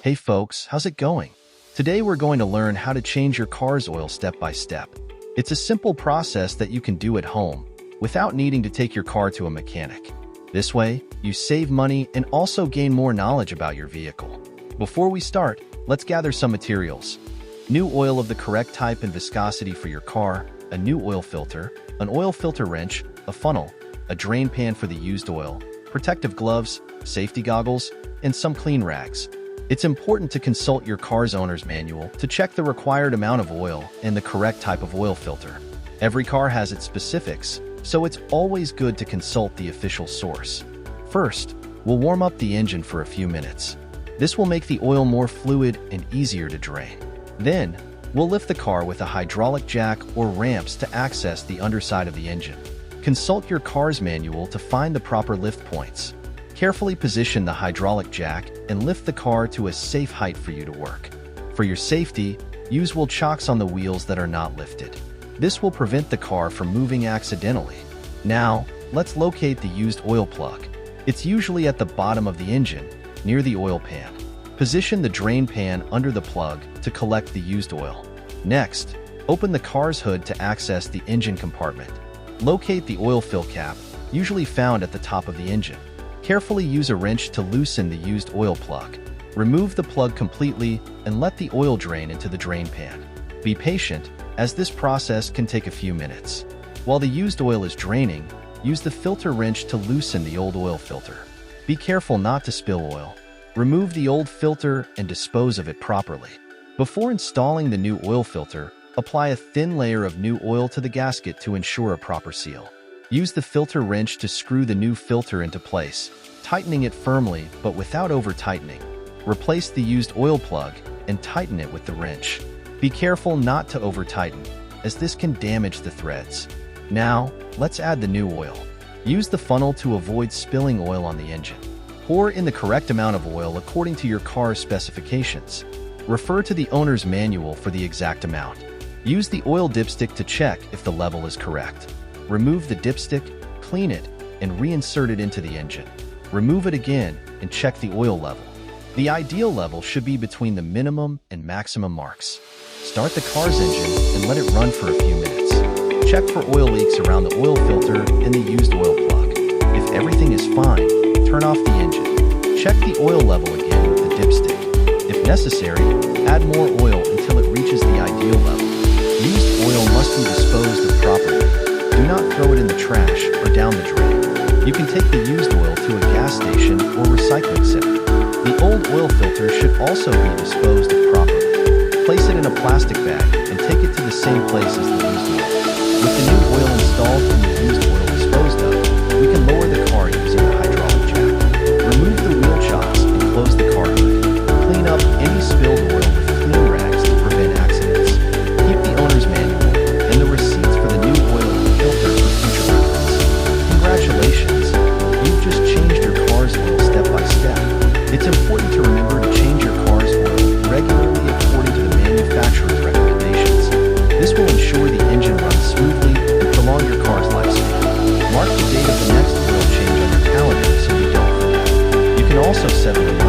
Hey folks, how's it going? Today we're going to learn how to change your car's oil step by step. It's a simple process that you can do at home without needing to take your car to a mechanic. This way, you save money and also gain more knowledge about your vehicle. Before we start, let's gather some materials. New oil of the correct type and viscosity for your car, a new oil filter, an oil filter wrench, a funnel, a drain pan for the used oil, protective gloves, safety goggles, and some clean rags. It's important to consult your car's owner's manual to check the required amount of oil and the correct type of oil filter. Every car has its specifics, so it's always good to consult the official source. First, we'll warm up the engine for a few minutes. This will make the oil more fluid and easier to drain. Then, we'll lift the car with a hydraulic jack or ramps to access the underside of the engine. Consult your car's manual to find the proper lift points. Carefully position the hydraulic jack and lift the car to a safe height for you to work. For your safety, use wheel chocks on the wheels that are not lifted. This will prevent the car from moving accidentally. Now, let's locate the used oil plug. It's usually at the bottom of the engine, near the oil pan. Position the drain pan under the plug to collect the used oil. Next, open the car's hood to access the engine compartment. Locate the oil fill cap, usually found at the top of the engine. Carefully use a wrench to loosen the used oil plug. Remove the plug completely and let the oil drain into the drain pan. Be patient, as this process can take a few minutes. While the used oil is draining, use the filter wrench to loosen the old oil filter. Be careful not to spill oil. Remove the old filter and dispose of it properly. Before installing the new oil filter, apply a thin layer of new oil to the gasket to ensure a proper seal. Use the filter wrench to screw the new filter into place, tightening it firmly but without over-tightening. Replace the used oil plug and tighten it with the wrench. Be careful not to over-tighten, as this can damage the threads. Now, let's add the new oil. Use the funnel to avoid spilling oil on the engine. Pour in the correct amount of oil according to your car's specifications. Refer to the owner's manual for the exact amount. Use the oil dipstick to check if the level is correct. Remove the dipstick, clean it, and reinsert it into the engine. Remove it again and check the oil level. The ideal level should be between the minimum and maximum marks. Start the car's engine and let it run for a few minutes. Check for oil leaks around the oil filter and the used oil plug. If everything is fine, turn off the engine. Check the oil level again with the dipstick. If necessary, add more oil until it reaches the ideal level. Used oil must be disposed of properly. Do not throw it in the trash or down the drain. You can take the used oil to a gas station or recycling center. The old oil filter should also be disposed of properly. Place it in a plastic bag and take it to the same place as the used oil. With the new oil installed and the used oil disposed of, we can lower the car using the hydraulic jack. Remove the wheel chocks and close the car hood. Clean up any spilled oil with clean rags to prevent accidents. Keep the owner's manual and the receipts for the new oil and filter for future reference. Congratulations! You've just changed your car's oil step by step. It's important to remember to change your car's oil regularly according to the manufacturer's recommendations. This will ensure the engine runs smoothly and prolong your car's lifespan. Mark the date of the next oil change on your calendar so you don't forget. You can also set a reminder